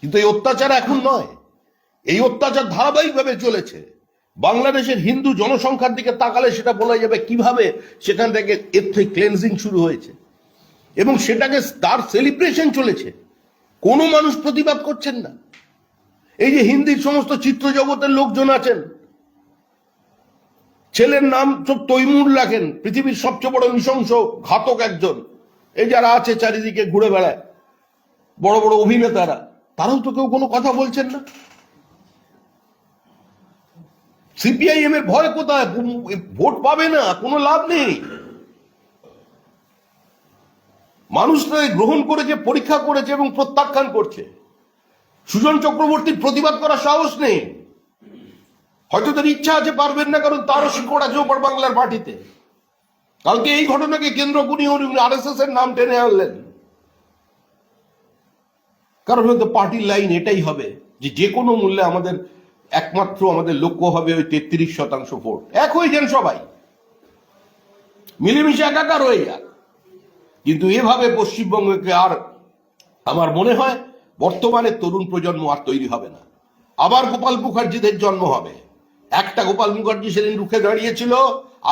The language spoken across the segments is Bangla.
কিন্তু এই অত্যাচার এখন নয়, এই অত্যাচার ধারাবাহিকভাবে চলেছে। বাংলাদেশের হিন্দু জনসংখ্যার দিকে তাকালে সেটা বলা যাবে কিভাবে সেখান থেকে এথনিক ক্লেনজিং শুরু হয়েছে এবং সেটাকে তার সেলিব্রেশন চলেছে। কোনো মানুষ প্রতিবাদ করছেন না। এই যে হিন্দির সমস্ত চিত্র জগতের লোকজন আছেন, ছেলের নাম সব তৈমুর রাখেন, পৃথিবীর সবচেয়ে বড় নৃশংস ঘাতক একজন, এই যারা আছে চারিদিকে ঘুরে বেড়ায় বড় বড় অভিনেতারা, তারাও তো কেউ কোনো কথা বলছেন না। সিপিআইএম এর ভয় কোথায়? ভোট পাবে না, কোনো লাভ নেই। মানুষরা গ্রহণ করেছে, পরীক্ষা করেছে এবং প্রত্যাখ্যান করছে। সুজন চক্রবর্তীর প্রতিবাদ করার সাহস নেই। হয়তো তার ইচ্ছা আছে, পারবেন না, কারণ তারও শিকড় আছে ওপার বাংলার মাটিতে। কালকে এই ঘটনাকে কেন্দ্র করে উনি আরএসএস এর নাম টেনে আনলেন, কারণ হয়তো পার্টির লাইন এটাই হবে যে কোনো মূল্যে আমাদের একমাত্র আমাদের লক্ষ্য হবে ওই 33% ভোট। এক হয়ে যান সবাই, মিলেমিশে একাকার হয়ে যান। কিন্তু এভাবে পশ্চিমবঙ্গকে আর আমার মনে হয় বর্তমানে তরুণ প্রজন্ম আর তৈরি হবে না। আবার গোপাল মুখার্জিদের জন্ম হবে। একটা গোপাল মুখার্জি সেদিন রুখে দাঁড়িয়েছিল,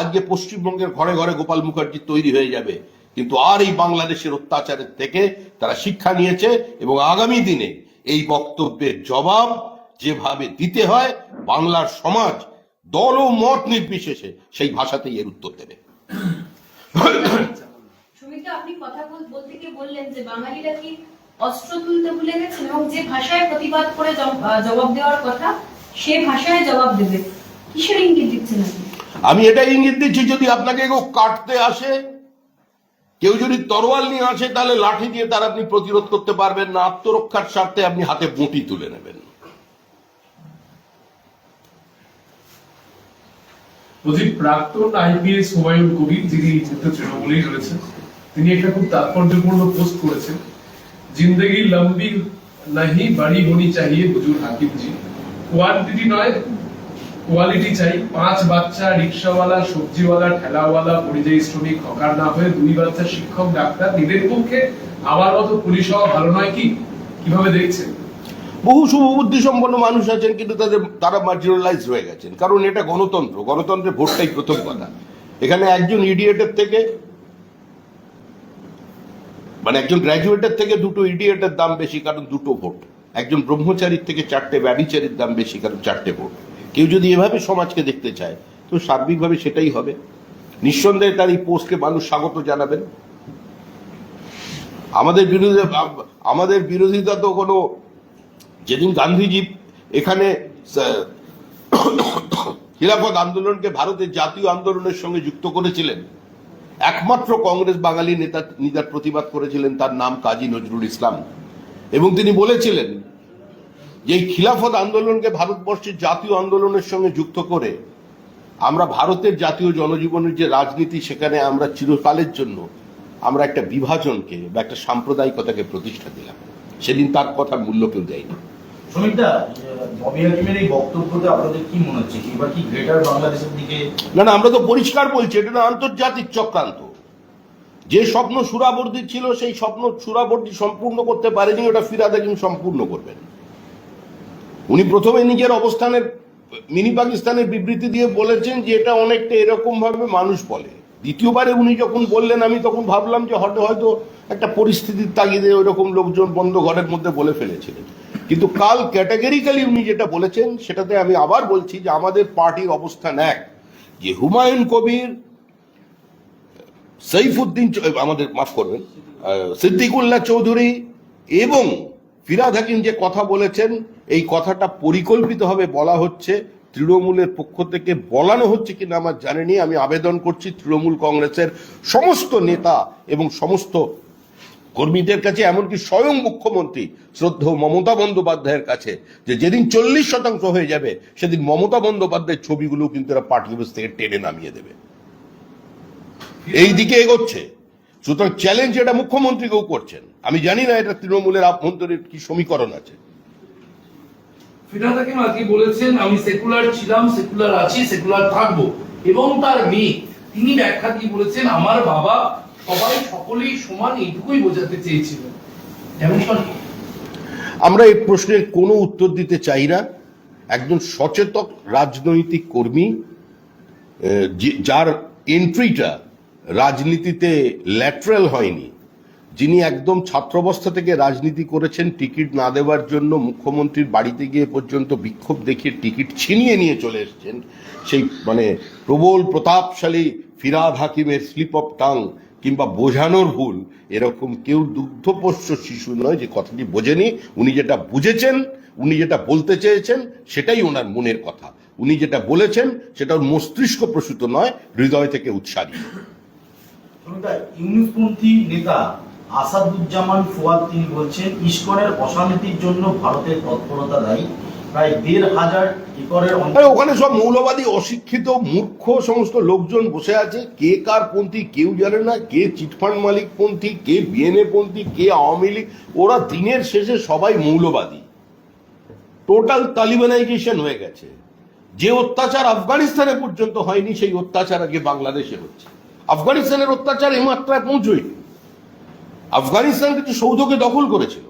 আজকে পশ্চিমবঙ্গের ঘরে ঘরে গোপাল মুখার্জি তৈরি হয়ে যাবে। কিন্তু আর এই বাংলাদেশের অত্যাচারের থেকে তারা শিক্ষা নিয়েছে এবং আগামী দিনে এই বক্তব্যের জবাব যেভাবে দিতে হয় বাংলার সমাজ দল ও মত নির্বিশেষে সেই ভাষাতেই এর উত্তর দেবে। সুমিত্রা, আপনি কথা বলতে গিয়ে বললেন যে বাঙালিরা কি অস্ত্র তুলতে ভুলে গেছেন এবং যে ভাষায় প্রতিবাদ করে জবাব দেওয়ার কথা সে ভাষায় জবাব দেবে। কিসের ইঙ্গিত দিচ্ছেন আপনি? আমি এটা ইঙ্গিত দিচ্ছি, যদি আপনাকে কেউ কাটতে আসে, কেউ যদি তরোয়াল নিয়ে আসে, তাহলে লাঠি দিয়ে তার আপনি প্রতিরোধ করতে পারবেন না। আত্মরক্ষার স্বার্থে আপনি হাতে বঁটি তুলে নেবেন। প্রাক্তন আইপিএস হুমায়ুন কবির, যিনি তৃণমূলেই রয়েছেন, তিনি একটা খুব তাৎপর্যপূর্ণ পোস্ট করেছেন, জিন্দগি লম্বি নাহি বড়ি হোনি চাহিয়ে হুজুর হাকিম জি, কোয়ান্টিটি নয় কোয়ালিটি চাই। 5 বাচ্চা রিক্সাওয়ালা, সবজিওয়ালা, ঠেলাওয়ালা, পরিযায়ী শ্রমিক, হকার না হয়ে 2 বাচ্চা শিক্ষক, ডাক্তার, নিজের পক্ষে আমার মতো পুলিশ হওয়া ভালো নয় কি? কিভাবে দেখছেন? বহু শুভবুদ্ধি সম্পন্ন মানুষ আছেন, কিন্তু তারা মার্জিনালাইজ হয়ে গেছেন। কারণ এটা গণতন্ত্র, গণতন্ত্রে ভোটটাই প্রথম কথা। এখানে একজন ইডিয়েটের থেকে, মানে একজন গ্র্যাজুয়েটের থেকে 2টো ইডিয়েটের দাম বেশি, কারণ 2টো ভোট। একজন ব্রহ্মচারীর থেকে 4টে ব্যভিচারীর দাম বেশি, কারণ 4টে ভোট। কেউ যদি এভাবে সমাজকে দেখতে চায় তো সার্বিকভাবে সেটাই হবে। নিঃসন্দেহে তার এই পোস্টকে মানুষ স্বাগত জানাবেন। আমাদের বিরোধিতা তো কোনো, যেদিন গান্ধীজি এখানে খিলাফত আন্দোলনকে ভারতের জাতীয় আন্দোলনের সঙ্গে যুক্ত করেছিলেন, একমাত্র কংগ্রেস বাঙালি নেতার প্রতিবাদ করেছিলেন, তার নাম কাজী নজরুল ইসলাম। এবং তিনি বলেছিলেন যে এই খিলাফত আন্দোলনকে ভারতবর্ষের জাতীয় আন্দোলনের সঙ্গে যুক্ত করে আমরা ভারতের জাতীয় জনজীবনের যে রাজনীতি, সেখানে আমরা চিরকালের জন্য আমরা একটা বিভাজনকে বা একটা সাম্প্রদায়িকতাকে প্রতিষ্ঠা দিলাম। সেদিন তার কথার মূল্য কেউ দেয়নি। সুমিত্রা, ববি হাকিমের এই বক্তব্যতে আপনাদের কি মনে হচ্ছে? এবার কি গ্রেটার বাংলাদেশের দিকে? না, আমরা তো পরিষ্কার বলছি, এটা আন্তর্জাতিক চক্রান্ত। যে স্বপ্ন সুরাবর্দী ছিল, সেই স্বপ্ন সুরাবর্দী সম্পূর্ণ করতে পারেনি, ওটা ফিরহাদ হাকিম সম্পূর্ণ করবেন। উনি প্রথমে নিজের অবস্থানের মিনি পাকিস্তানের বিবৃতি দিয়ে বলেছেন যে এটা অনেকটা এরকম ভাবে মানুষ বলে। দ্বিতীয়বারে উনি যখন বললেন, আমি তখন ভাবলাম যে হয়তো একটা পরিস্থিতির তাগিদে ওইরকম লোকজন বন্ধ ঘরের মধ্যে বলে ফেলেছিলেন। কিন্তু কাল ক্যাটাগরিক্যালি উনি যেটা বলেছেন, সেটাতে আমি আবার বলছি যে আমাদের পার্টির অবস্থান এক, যে হুমায়ুন কবির, সৈফুদ্দিন, আমাদের মাফ করবেন, সিদ্দিকুল্লাহ চৌধুরী এবং ফিরহাদ হাকিম যে কথা বলেছেন, এই কথাটা পরিকল্পিতভাবে বলা হচ্ছে। তৃণমূলের পক্ষ থেকে বলানো হচ্ছে কিনা আমার জানেনি। আমি আবেদন করছি তৃণমূল কংগ্রেসের সমস্ত নেতা এবং সমস্ত কর্মীদের কাছে, এমনকি স্বয়ং মুখ্যমন্ত্রী শ্রদ্ধেয় মমতা বন্দ্যোপাধ্যায়ের কাছে, যে যেদিন 40% হয়ে যাবে সেদিন মমতা বন্দ্যোপাধ্যায়ের ছবিগুলো কিন্তু এরা পার্টি অফিস থেকে টেনে নামিয়ে দেবে। এই দিকে এগোচ্ছে। সুতরাং চ্যালেঞ্জ এটা মুখ্যমন্ত্রীকেও করছেন। আমি জানি না এটা তৃণমূলের আভ্যন্তরীণ কি সমীকরণ আছে। ফিরহাদ হাকিম আজকে বলেছেন, আমি সেকুলার ছিলাম, সেকুলার আছি, সেকুলার থাকবো। এবং তার মেয়ে, তিনি ব্যাখ্যা দিয়ে বলেছেন, আমার বাবা সকলেই সমান, এইটুকুই বোঝাতে চেয়েছিলেন। আমরা এই প্রশ্নের কোনো উত্তর দিতে চাই না। একজন সচেতন রাজনৈতিক কর্মী, যার এন্ট্রিটা রাজনীতিতে ল্যাটারাল হয়নি, যিনি একদম ছাত্রাবস্থা থেকে রাজনীতি করেছেন, টিকিট না দেওয়ার জন্য মুখ্যমন্ত্রীর বাড়িতে গিয়ে পর্যন্ত বিক্ষোভ দেখিয়ে টিকিট ছিনিয়ে নিয়ে চলে এসেছেন, সেই মানে প্রবল প্রতাপশালী ফিরহাদ হাকিমের স্লিপ অফ টাং কিংবা বোঝানোর ভুল, এরকম কেউ দুগ্ধপোষ্য শিশু নয় যে কথাটি বোঝেনি। উনি যেটা বুঝেছেন, উনি যেটা বলতে চেয়েছেন, সেটাই ওনার মনের কথা। উনি যেটা বলেছেন সেটা ওর মস্তিষ্ক প্রসূত নয়, হৃদয় থেকে উৎসারিত। ইউনিসপন্থী নেতা আসাদুজ্জামান ফুয়াদ তিনি বলছেন ইসকনের অশান্তির জন্য ভারতের তৎপরতা দায়ী। প্রায় ১,৫০০ একরের ওখানে সব মৌলবাদী, অশিক্ষিত, মূর্খ সমস্ত লোকজন বসে আছে। কে কার পন্থী কেউ জানে না, কে চিটফান্ড মালিক পন্থী, কে বিএনএ পন্থী, কে আওয়ামী লীগ। ওরা দিনের শেষে সবাই মৌলবাদী। টোটাল তালিবানাইজেশন হয়ে গেছে। যে অত্যাচার আফগানিস্তানে পর্যন্ত হয়নি, সেই অত্যাচার আগে বাংলাদেশে হচ্ছে। আফগানিস্তানের অত্যাচার এই মাত্রায় পৌঁছয়নি। আফগানিস্তান কিছু সৌধকে দখল করেছিল।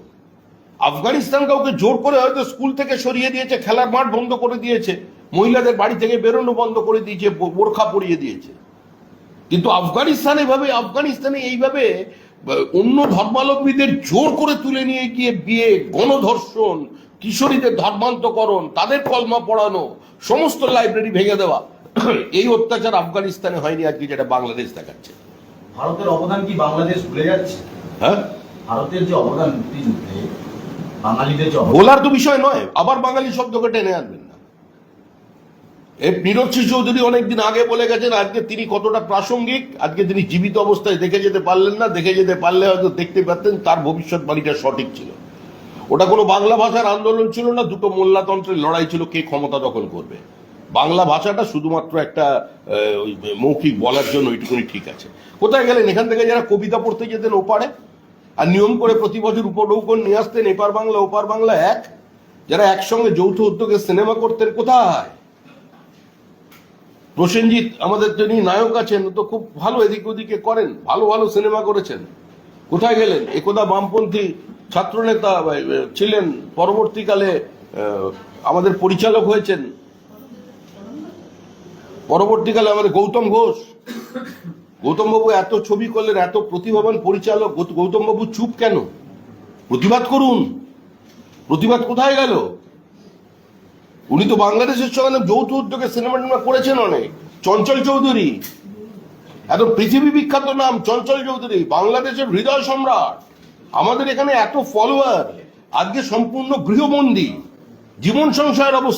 আফগানিস্তান কাউকে জোর করে হয়তো স্কুল থেকে সরিয়ে দিয়েছে, খেলার মাঠ বন্ধ করে দিয়েছে, মহিলাদের বাড়ি থেকে বেরোনো বন্ধ করে দিয়েছে, বোরখা পরিয়ে দিয়েছে। কিন্তু আফগানিস্তানে এইভাবে অন্য ধর্মাবলম্বীদের জোর করে তুলে নিয়ে গিয়ে বিয়ে, গণধর্ষণ, কিশোরীদের ধর্মান্তকরণ, তাদের কলমা পড়ানো, সমস্ত লাইব্রেরি ভেঙে দেওয়া, এই অত্যাচার আফগানিস্তানে হয়নি আজকে যেটা বাংলাদেশ দেখাচ্ছে। ভারতের অবদান কি বাংলাদেশ ভুলে যাচ্ছে? হ্যাঁ, ভারতের যে অবদান মুক্তিযুদ্ধে বাঙালিদের যে অবদান, বলার তো বিষয় নয়, আবার বাঙালি শব্দকে টেনে আনবেন না। নীরজ চৌধুরী অনেকদিন আগে বলে গেছেন, আজকে তিনি কতটা প্রাসঙ্গিক। আজকে তিনি জীবিত অবস্থায় দেখে যেতে পারলেন না, দেখে যেতে পারলে হয়তো দেখতে পারতেন তার ভবিষ্যৎবাণীটা সঠিক ছিল। ওটা কোনো বাংলা ভাষার আন্দোলন ছিল না, দুটো মোল্লাতন্ত্রের লড়াই ছিল কে ক্ষমতা দখল করবে। বাংলা ভাষাটা শুধুমাত্র একটা মৌখিক বলার জন্য ওইটুকুনি ঠিক আছে। কোথায় গেলেন? এখান থেকে যারা কবিতা পড়তে যেতেন ওপারে, আর নিয়ম করে প্রতি বছর উপনৌকন নিয়ে আসতেন, এপার বাংলা ওপার বাংলা এক, যারা একসঙ্গে যৌথ উদ্যোগে সিনেমা করতেন, কোথায়? প্রসেনজিৎ আমাদের যিনি নায়ক আছেন, তো খুব ভালো এদিক ওদিকে করেন, ভালো ভালো সিনেমা করেছেন, কোথায় গেলেন? একদা বামপন্থী ছাত্রনেতা ছিলেন, পরবর্তীকালে আমাদের পরিচালক হয়েছেন, পরবর্তীকালে আমাদের গৌতম ঘোষ। গৌতমবাবু এত ছবি করলেন, এত প্রতিভাবান পরিচালক, গৌতমবাবু চুপ কেন? প্রতিবাদ করুন। প্রতিবাদ কোথায় গেল? উনি তো বাংলাদেশের সঙ্গে যৌথ উদ্যোগে সিনেমা টিনেমা করেছেন অনেক। চঞ্চল চৌধুরী, এত পৃথিবী বিখ্যাত নাম চঞ্চল চৌধুরী, বাংলাদেশের হৃদয় সম্রাট। আমাদের এখানে এত ফলোয়ার, আজকে সম্পূর্ণ গৃহবন্দী জীবন সংশয়ের অবস্থা।